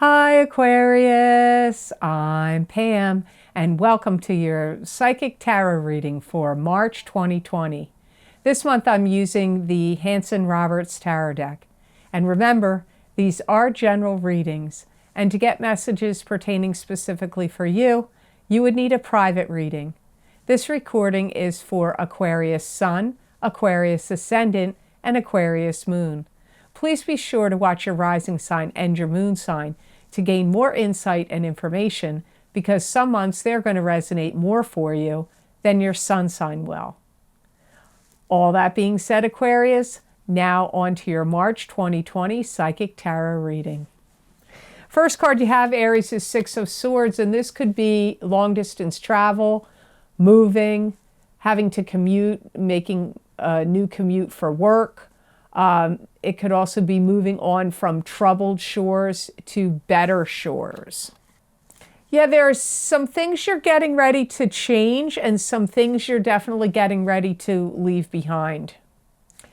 Hi Aquarius, I'm Pam and welcome to your Psychic Tarot reading for March 2020. This month I'm using the Hanson-Roberts Tarot deck. And remember, these are general readings, and to get messages pertaining specifically for you, you would need a private reading. This recording is for Aquarius Sun, Aquarius Ascendant, and Aquarius Moon. Please be sure to watch your rising sign and your moon sign to gain more insight and information, because some months they're going to resonate more for you than your sun sign will. All that being said, Aquarius, now on to your March 2020 Psychic Tarot reading. First card you have, Aries, is Six of Swords, and this could be long distance travel, moving, having to commute, making a new commute for work. It could also be moving on from troubled shores to better shores. Yeah, there are some things you're getting ready to change and some things you're definitely getting ready to leave behind.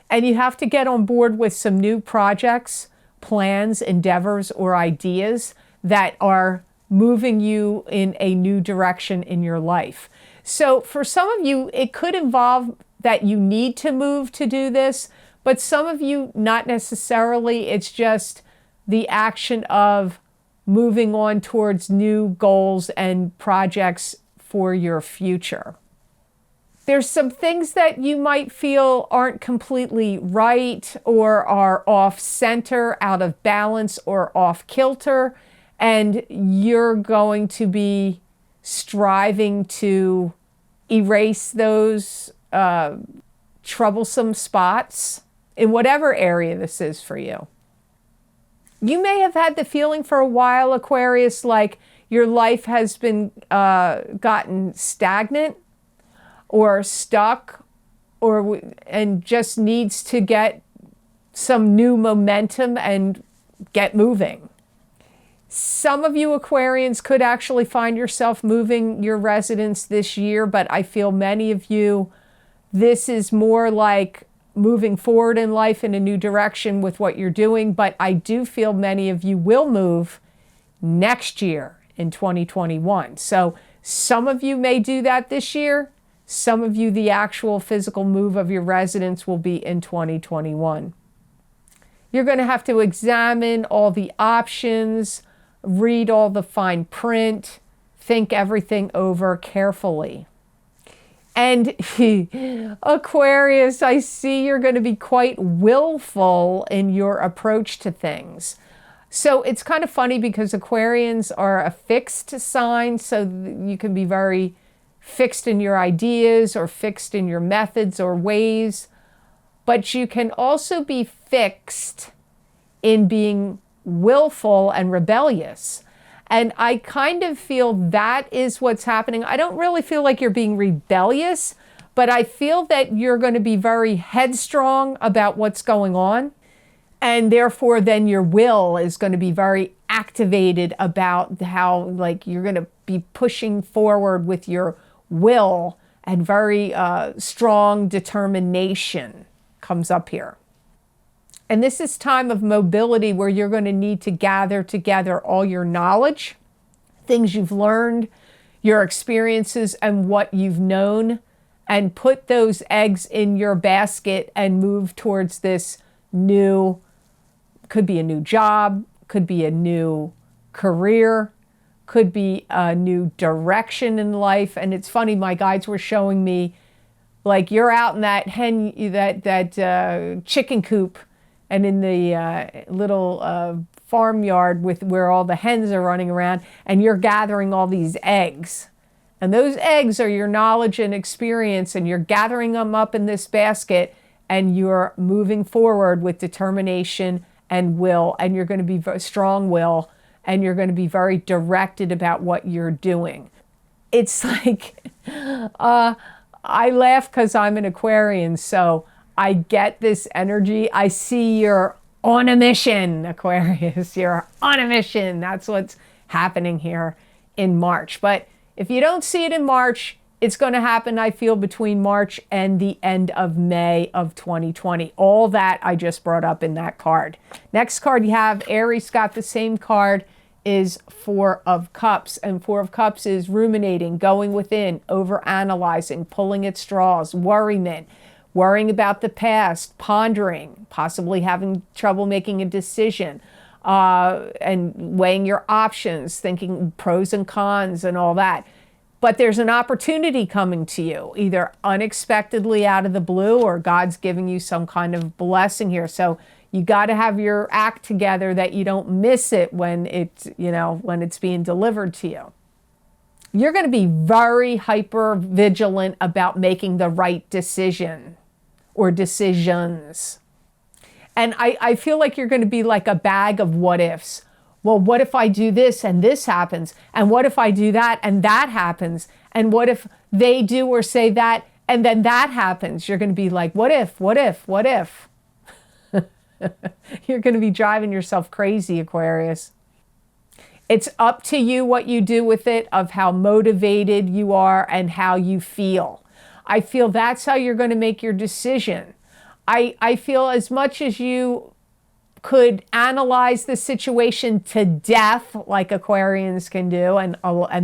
And you have to get on board with some new projects, plans, endeavors, or ideas that are moving you in a new direction in your life. So for some of you, it could involve that you need to move to do this. But some of you, not necessarily. It's just the action of moving on towards new goals and projects for your future. There's some things that you might feel aren't completely right or are off center, out of balance, or off kilter, and you're going to be striving to erase those troublesome spots in whatever area this is for you. You may have had the feeling for a while, Aquarius, like your life has been gotten stagnant or stuck, and just needs to get some new momentum and get moving. Some of you Aquarians could actually find yourself moving your residence this year, but I feel many of you, this is more like moving forward in life in a new direction with what you're doing. But I do feel many of you will move next year in 2021. So some of you may do that this year. Some of you, the actual physical move of your residence will be in 2021. You're going to have to examine all the options, read all the fine print, think everything over carefully. And Aquarius, I see you're going to be quite willful in your approach to things. So it's kind of funny because Aquarians are a fixed sign, so you can be very fixed in your ideas or fixed in your methods or ways. But you can also be fixed in being willful and rebellious. And I kind of feel that is what's happening. I don't really feel like you're being rebellious, but I feel that you're going to be very headstrong about what's going on. And therefore, then your will is going to be very activated about how, like, you're going to be pushing forward with your will, and very strong determination comes up here. And this is time of mobility where you're going to need to gather together all your knowledge, things you've learned, your experiences, and what you've known, and put those eggs in your basket and move towards this new, could be a new job, could be a new career, could be a new direction in life. And it's funny, my guides were showing me, like, you're out in that chicken coop, and in the little farmyard with where all the hens are running around, and you're gathering all these eggs. And those eggs are your knowledge and experience, and you're gathering them up in this basket, and you're moving forward with determination and will, and you're going to be very strong will, and you're going to be very directed about what you're doing. It's like, I laugh because I'm an Aquarian, so I get this energy. I see you're on a mission, Aquarius. You're on a mission. That's what's happening here in March. But if you don't see it in March, it's going to happen, I feel, between March and the end of May of 2020. All that I just brought up in that card. Next card you have, Aries got the same card. is Four of Cups. And Four of Cups is ruminating, going within, overanalyzing, pulling at straws, worriment, worrying about the past, pondering, possibly having trouble making a decision, and weighing your options, thinking pros and cons and all that. But there's an opportunity coming to you, either unexpectedly out of the blue or God's giving you some kind of blessing here. So you got to have your act together that you don't miss it when it's, when it's being delivered to you. You're going to be very hyper vigilant about making the right decision or decisions. And I feel like you're going to be like a bag of what ifs. Well, what if I do this and this happens? And what if I do that and that happens? And what if they do or say that and then that happens? You're going to be like, what if, what if, what if? You're going to be driving yourself crazy, Aquarius. It's up to you what you do with it, of how motivated you are and how you feel. I feel that's how you're going to make your decision. I feel as much as you could analyze the situation to death, like Aquarians can do, and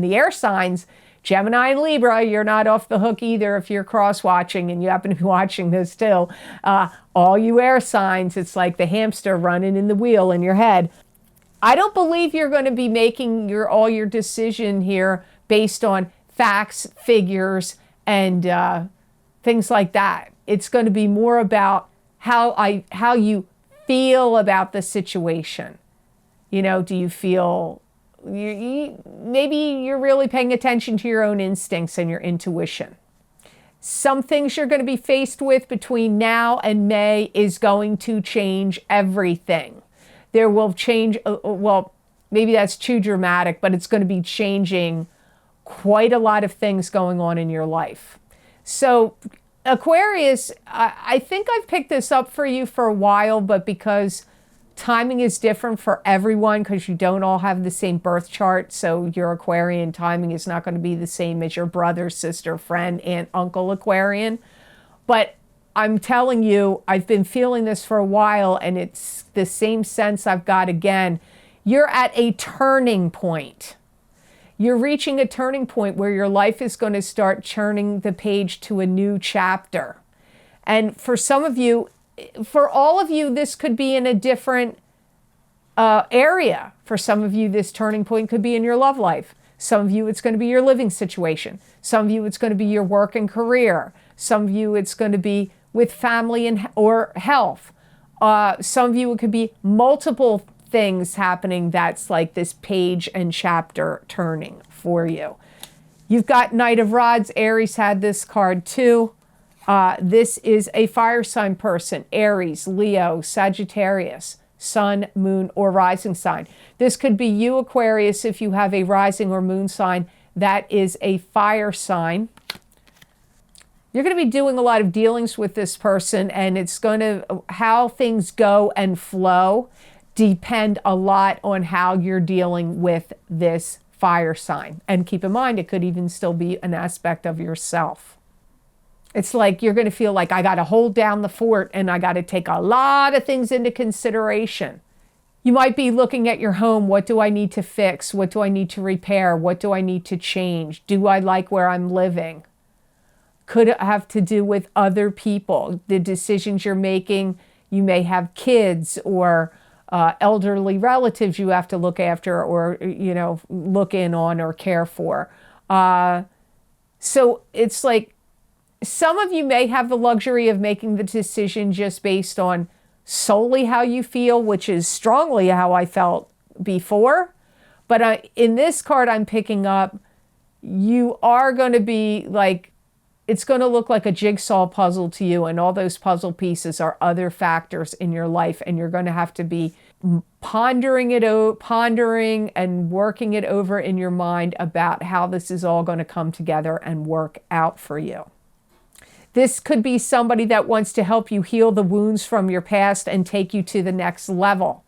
the air signs, Gemini and Libra, you're not off the hook either if you're cross-watching and you happen to be watching this too. All you air signs, it's like the hamster running in the wheel in your head. I don't believe you're going to be making all your decision here based on facts, figures, and things like that. It's going to be more about how you feel about the situation. Do you feel maybe you're really paying attention to your own instincts and your intuition. Some things you're going to be faced with between now and May is going to change everything. There will change, well, maybe that's too dramatic, but it's going to be changing quite a lot of things going on in your life. So Aquarius, I think I've picked this up for you for a while, but because timing is different for everyone, because you don't all have the same birth chart, so your Aquarian timing is not going to be the same as your brother, sister, friend, aunt, uncle Aquarian. But I'm telling you, I've been feeling this for a while, and it's the same sense I've got again. You're at a turning point. You're reaching a turning point where your life is going to start turning the page to a new chapter. And for some of you, for all of you, this could be in a different area. For some of you, this turning point could be in your love life. Some of you, it's going to be your living situation. Some of you, it's going to be your work and career. Some of you, it's going to be with family and or health. Some of you, it could be multiple things happening that's like this page and chapter turning for you. You've got Knight of Rods. Aries had this card too. This is a fire sign person, Aries, Leo, Sagittarius, Sun, Moon, or rising sign. This could be you, Aquarius, if you have a rising or moon sign that is a fire sign. You're going to be doing a lot of dealings with this person, and it's going to, how things go and flow depend a lot on how you're dealing with this fire sign. And keep in mind, it could even still be an aspect of yourself. It's like you're going to feel like I got to hold down the fort and I got to take a lot of things into consideration. You might be looking at your home. What do I need to fix? What do I need to repair? What do I need to change? Do I like where I'm living? Could it have to do with other people? The decisions you're making, you may have kids or elderly relatives you have to look after or, look in on or care for. So it's like some of you may have the luxury of making the decision just based on solely how you feel, which is strongly how I felt before. But in this card I'm picking up, you are going to be like, it's going to look like a jigsaw puzzle to you, and all those puzzle pieces are other factors in your life, and you're going to have to be pondering and working it over in your mind about how this is all going to come together and work out for you. This could be somebody that wants to help you heal the wounds from your past and take you to the next level.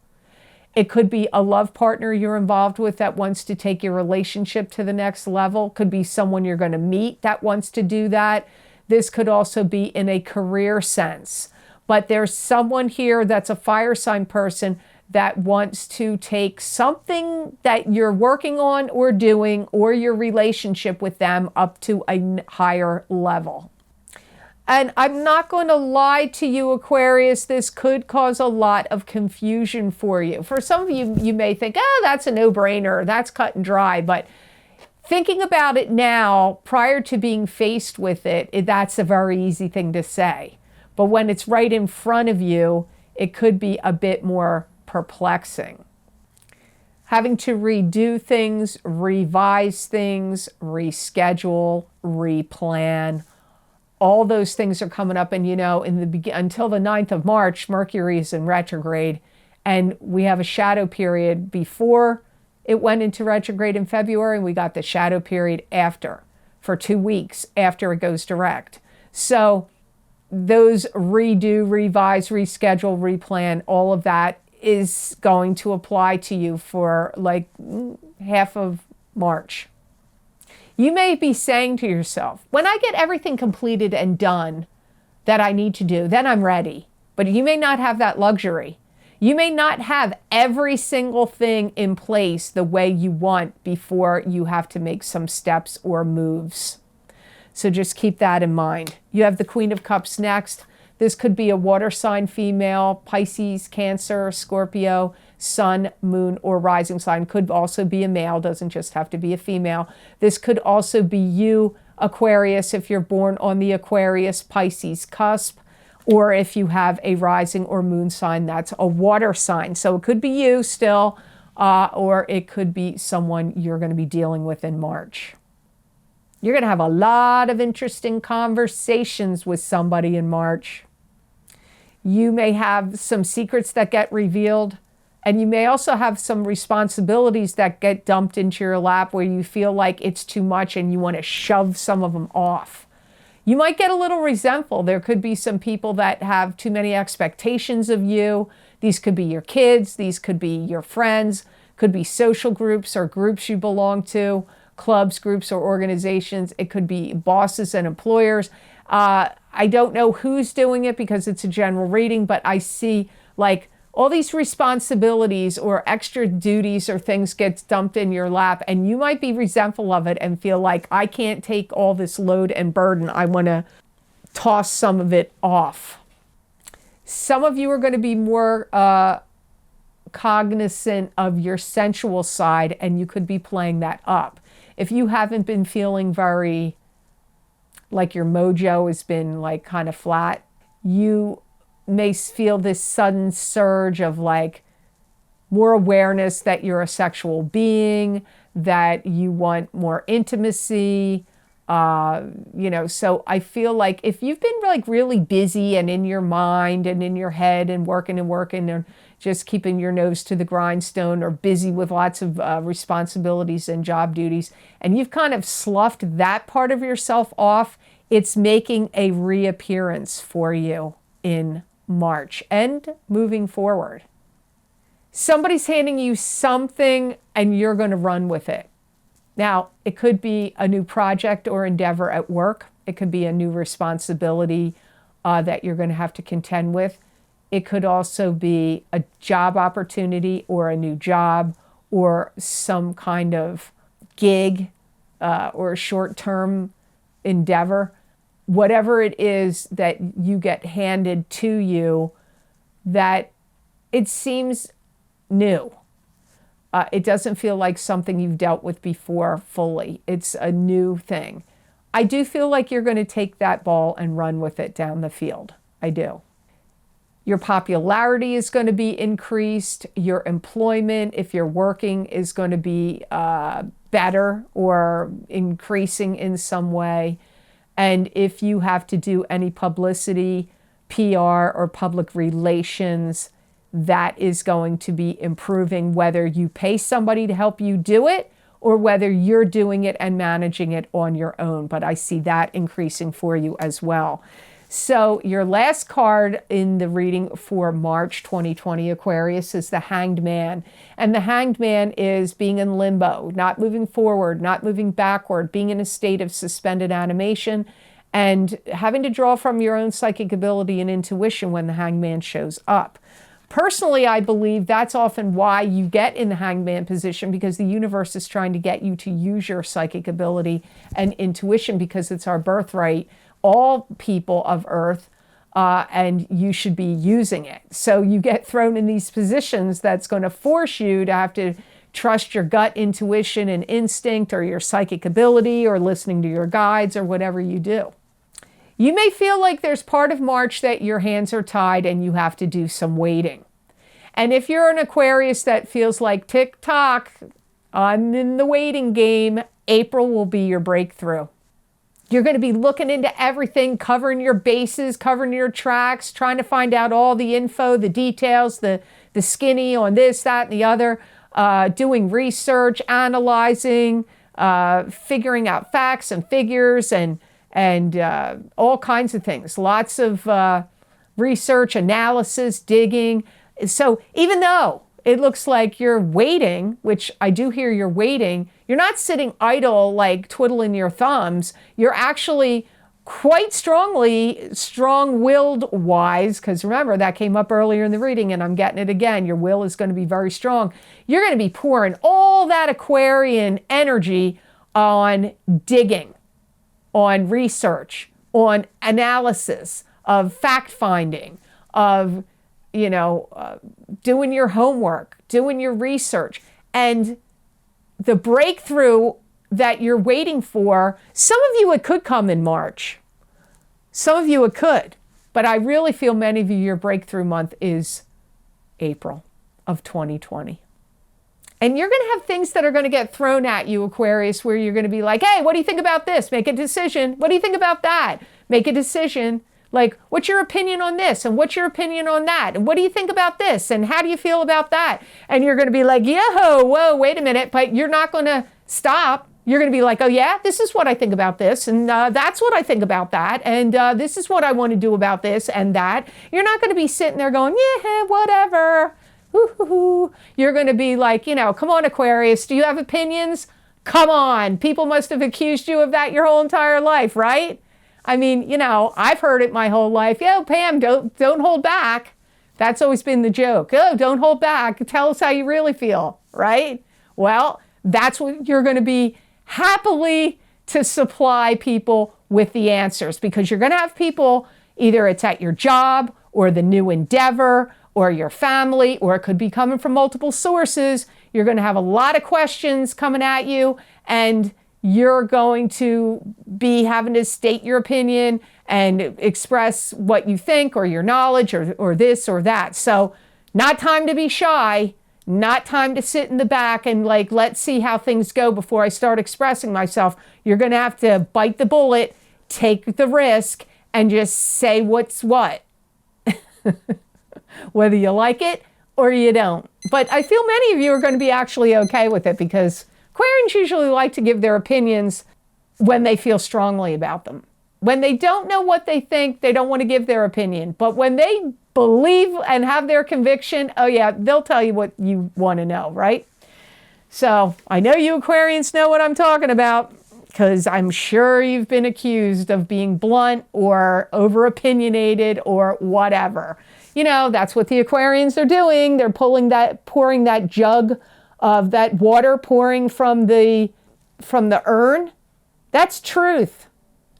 It could be a love partner you're involved with that wants to take your relationship to the next level. Could be someone you're going to meet that wants to do that. This could also be in a career sense. But there's someone here that's a fire sign person that wants to take something that you're working on or doing, or your relationship with them, up to a higher level. And I'm not going to lie to you, Aquarius, this could cause a lot of confusion for you. For some of you, you may think, oh, that's a no-brainer, that's cut and dry. But thinking about it now, prior to being faced with it, that's a very easy thing to say. But when it's right in front of you, it could be a bit more perplexing. Having to redo things, revise things, reschedule, replan. All those things are coming up, and until the 9th of March, Mercury is in retrograde, and we have a shadow period before it went into retrograde in February, and we got the shadow period after, for 2 weeks after it goes direct. So those redo, revise, reschedule, replan, all of that is going to apply to you for like half of March. You may be saying to yourself, when I get everything completed and done that I need to do, then I'm ready. But you may not have that luxury. You may not have every single thing in place the way you want before you have to make some steps or moves. So just keep that in mind. You have the Queen of Cups next. This could be a water sign female, Pisces, Cancer, Scorpio, Sun, Moon, or rising sign. Could also be a male, doesn't just have to be a female. This could also be you, Aquarius, if you're born on the Aquarius, Pisces cusp, or if you have a rising or moon sign, that's a water sign. So it could be you still, or it could be someone you're going to be dealing with in March. You're going to have a lot of interesting conversations with somebody in March. You may have some secrets that get revealed, and you may also have some responsibilities that get dumped into your lap where you feel like it's too much and you want to shove some of them off. You might get a little resentful. There could be some people that have too many expectations of you. These could be your kids. These could be your friends. Could be social groups or groups you belong to, clubs, groups, or organizations. It could be bosses and employers. I don't know who's doing it because it's a general reading, but I see like all these responsibilities or extra duties or things gets dumped in your lap, and you might be resentful of it and feel like, I can't take all this load and burden. I want to toss some of it off. Some of you are going to be more cognizant of your sensual side, and you could be playing that up. If you haven't been feeling very, like your mojo has been like kind of flat, you may feel this sudden surge of like more awareness that you're a sexual being, that you want more intimacy. So I feel like if you've been like really busy and in your mind and in your head and working and just keeping your nose to the grindstone, or busy with lots of responsibilities and job duties, and you've kind of sloughed that part of yourself off, it's making a reappearance for you in March and moving forward. Somebody's handing you something and you're going to run with it. Now, it could be a new project or endeavor at work. It could be a new responsibility that you're going to have to contend with. It could also be a job opportunity or a new job or some kind of gig or short-term endeavor. Whatever it is that you get handed to you, that it seems new. It doesn't feel like something you've dealt with before fully. It's a new thing. I do feel like you're going to take that ball and run with it down the field. I do. Your popularity is going to be increased. Your employment, if you're working, is going to be better or increasing in some way. And if you have to do any publicity, PR, or public relations, that is going to be improving, whether you pay somebody to help you do it or whether you're doing it and managing it on your own. But I see that increasing for you as well. So your last card in the reading for March 2020, Aquarius, is the Hanged Man. And the Hanged Man is being in limbo, not moving forward, not moving backward, being in a state of suspended animation, and having to draw from your own psychic ability and intuition when the Hanged Man shows up. Personally, I believe that's often why you get in the hangman position, because the universe is trying to get you to use your psychic ability and intuition, because it's our birthright, all people of Earth, and you should be using it. So you get thrown in these positions that's going to force you to have to trust your gut intuition and instinct, or your psychic ability, or listening to your guides, or whatever you do. You may feel like there's part of March that your hands are tied and you have to do some waiting. And if you're an Aquarius that feels like tick-tock, I'm in the waiting game, April will be your breakthrough. You're going to be looking into everything, covering your bases, covering your tracks, trying to find out all the info, the details, the skinny on this, that, and the other, doing research, analyzing, figuring out facts and figures, and all kinds of things. Lots of research, analysis, digging. So even though it looks like you're waiting, which I do hear you're waiting, you're not sitting idle like twiddling your thumbs. You're actually quite strong-willed wise, because remember, that came up earlier in the reading and I'm getting it again. Your will is going to be very strong. You're going to be pouring all that Aquarian energy on digging, on research, on analysis, of fact-finding, of, doing your homework, doing your research. And the breakthrough that you're waiting for, some of you, it could come in March. Some of you, it could. But I really feel many of you, your breakthrough month is April of 2020. And you're going to have things that are going to get thrown at you, Aquarius, where you're going to be like, hey, what do you think about this? Make a decision. What do you think about that? Make a decision. Like, what's your opinion on this? And what's your opinion on that? And what do you think about this? And how do you feel about that? And you're going to be like, yo, whoa, wait a minute. But you're not going to stop. You're going to be like, oh yeah, this is what I think about this. And that's what I think about that. And this is what I want to do about this and that. You're not going to be sitting there going, yeah, whatever. You're going to be like, come on, Aquarius, do you have opinions? Come on. People must have accused you of that your whole entire life, right? I mean, I've heard it my whole life. Yo, Pam, don't hold back. That's always been the joke. Oh, don't hold back. Tell us how you really feel, right? Well, that's what you're going to be happily to supply people with the answers, because you're going to have people, either it's at your job or the new endeavor or your family, or it could be coming from multiple sources. You're going to have a lot of questions coming at you, and you're going to be having to state your opinion and express what you think, or your knowledge, or this or that. So not time to be shy, not time to sit in the back and like, let's see how things go before I start expressing myself. You're going to have to bite the bullet, take the risk, and just say what's what. Whether you like it or you don't. But I feel many of you are going to be actually okay with it, because Aquarians usually like to give their opinions when they feel strongly about them. When they don't know what they think, they don't want to give their opinion. But when they believe and have their conviction, oh yeah, they'll tell you what you want to know, right? So I know you Aquarians know what I'm talking about, because I'm sure you've been accused of being blunt or over-opinionated or whatever. That's what the Aquarians are doing. They're pouring that jug of that water pouring from the urn. That's truth,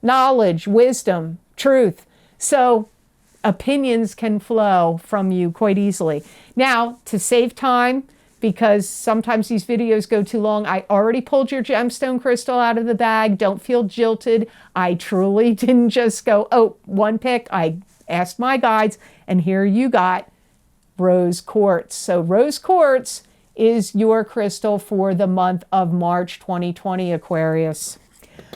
knowledge, wisdom, truth. So opinions can flow from you quite easily. Now, to save time, because sometimes these videos go too long, I already pulled your gemstone crystal out of the bag. Don't feel jilted. I truly didn't just go, oh, one pick. I asked my guides, and here you got rose quartz. So rose quartz is your crystal for the month of March 2020, Aquarius.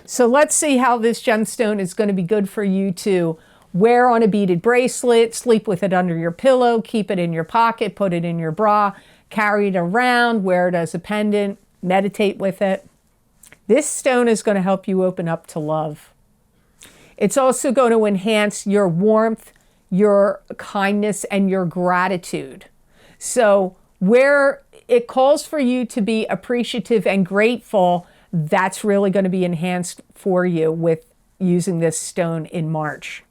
So let's see how this gemstone is going to be good for you to wear on a beaded bracelet, sleep with it under your pillow, keep it in your pocket, put it in your bra, carry it around, wear it as a pendant, meditate with it. This stone is going to help you open up to love. It's also going to enhance your warmth, your kindness, and your gratitude. So where it calls for you to be appreciative and grateful, that's really going to be enhanced for you with using this stone in March.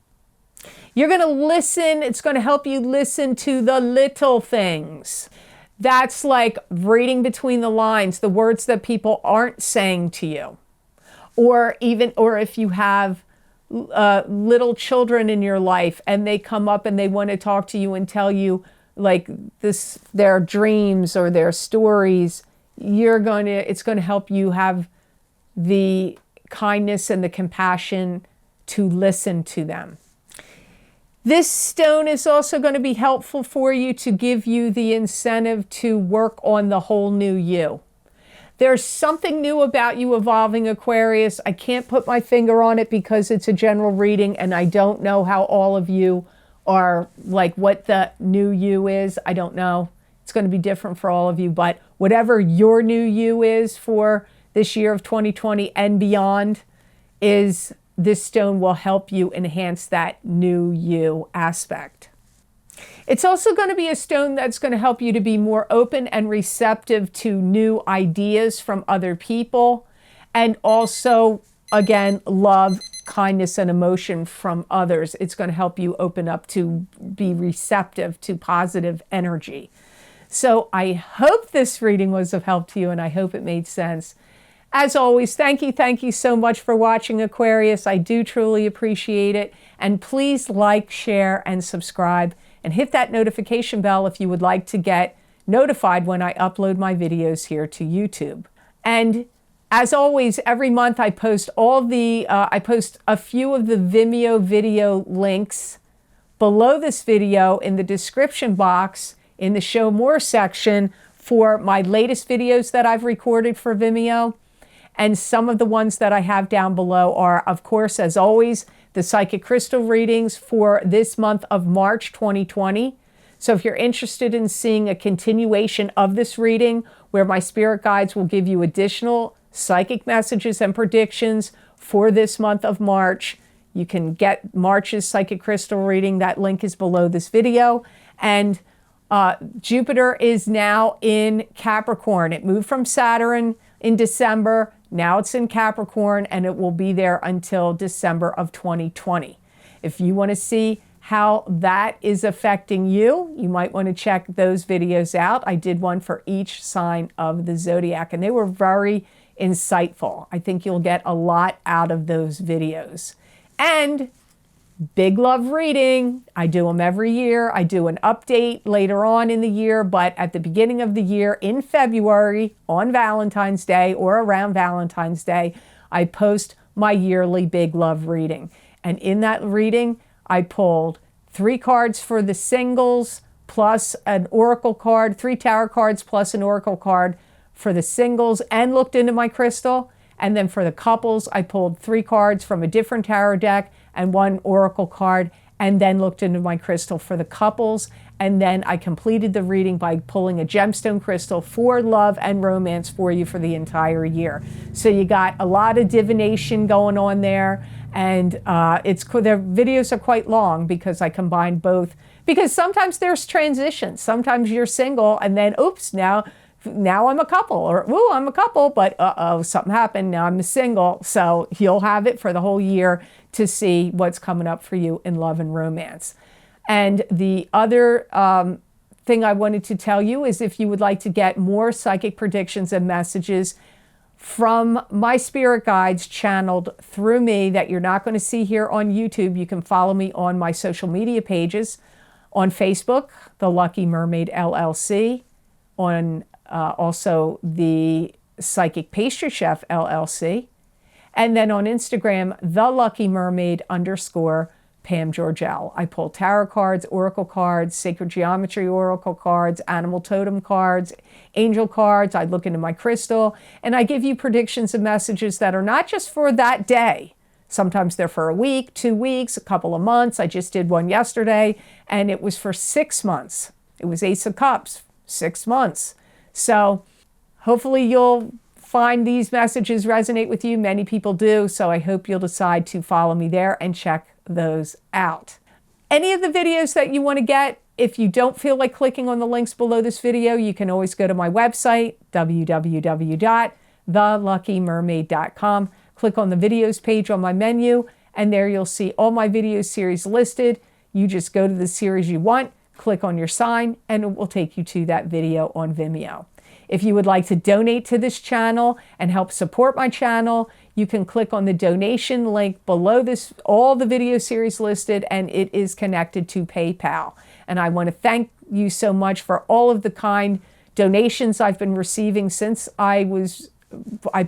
You're going to listen. It's going to help you listen to the little things. That's like reading between the lines, the words that people aren't saying to you. Or if you have little children in your life and they come up and they want to talk to you and tell you like their dreams or their stories, it's going to help you have the kindness and the compassion to listen to them. This stone is also going to be helpful for you to give you the incentive to work on the whole new you. There's something new about you evolving, Aquarius. I can't put my finger on it because it's a general reading and I don't know how all of you are, like what the new you is. I don't know. It's going to be different for all of you, but whatever your new you is for this year of 2020 and beyond, this stone will help you enhance that new you aspect. It's also going to be a stone that's going to help you to be more open and receptive to new ideas from other people, and also, again, love, kindness, and emotion from others. It's going to help you open up to be receptive to positive energy. So I hope this reading was of help to you, and I hope it made sense. As always, thank you so much for watching, Aquarius. I do truly appreciate it. And please like, share, and subscribe, and hit that notification bell if you would like to get notified when I upload my videos here to YouTube. And as always, every month I post I post a few of the Vimeo video links below this video in the description box in the Show More section for my latest videos that I've recorded for Vimeo. And some of the ones that I have down below are, of course, as always, the psychic crystal readings for this month of March 2020. So if you're interested in seeing a continuation of this reading where my spirit guides will give you additional psychic messages and predictions for this month of March, you can get March's psychic crystal reading. That link is below this video. And Jupiter is now in Capricorn. It moved from Saturn in December. Now it's in Capricorn, and it will be there until December of 2020. If you want to see how that is affecting you, you might want to check those videos out. I did one for each sign of the zodiac, and they were very insightful. I think you'll get a lot out of those videos. And big love reading. I do them every year. I do an update later on in the year, but at the beginning of the year in February on Valentine's Day or around Valentine's Day, I post my yearly big love reading. And in that reading, I pulled 3 cards for the singles plus an oracle card, 3 tarot cards plus an oracle card for the singles, and looked into my crystal. And then for the couples, I pulled 3 cards from a different tarot deck and 1 oracle card, and then looked into my crystal for the couples. And then I completed the reading by pulling a gemstone crystal for love and romance for you for the entire year. So you got a lot of divination going on there. And their videos are quite long because I combined both. Because sometimes there's transitions. Sometimes you're single and then, oops, now I'm a couple, or, woo, I'm a couple, but something happened, now I'm a single. So you'll have it for the whole year to see what's coming up for you in love and romance. And the other thing I wanted to tell you is if you would like to get more psychic predictions and messages from my spirit guides channeled through me that you're not going to see here on YouTube, you can follow me on my social media pages. On Facebook, The Lucky Mermaid LLC, on also the Psychic Pastry Chef LLC, and then on Instagram, The Lucky Mermaid _ Pam Georgel. I pull tarot cards, oracle cards, sacred geometry oracle cards, animal totem cards, angel cards. I look into my crystal, and I give you predictions and messages that are not just for that day. Sometimes they're for a week, 2 weeks, a couple of months. I just did one yesterday, and it was for 6 months. It was Ace of Cups, 6 months. So hopefully you'll find these messages resonate with you. Many people do, so I hope you'll decide to follow me there and check those out. Any of the videos that you want to get, if you don't feel like clicking on the links below this video, you can always go to my website, www.theluckymermaid.com. Click on the videos page on my menu, and there you'll see all my video series listed. You just go to the series you want, click on your sign, and it will take you to that video on Vimeo. If you would like to donate to this channel and help support my channel, you can click on the donation link below this, all the video series listed, and it is connected to PayPal. And I want to thank you so much for all of the kind donations I've been receiving since I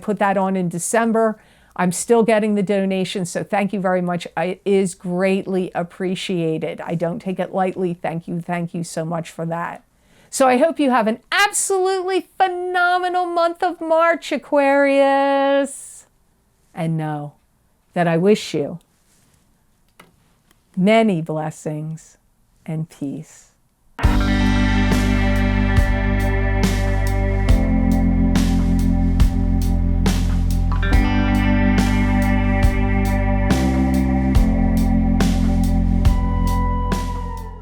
put that on in December. I'm still getting the donations, so thank you very much. It is greatly appreciated. I don't take it lightly. Thank you so much for that. So I hope you have an absolutely phenomenal month of March, Aquarius. And know that I wish you many blessings and peace.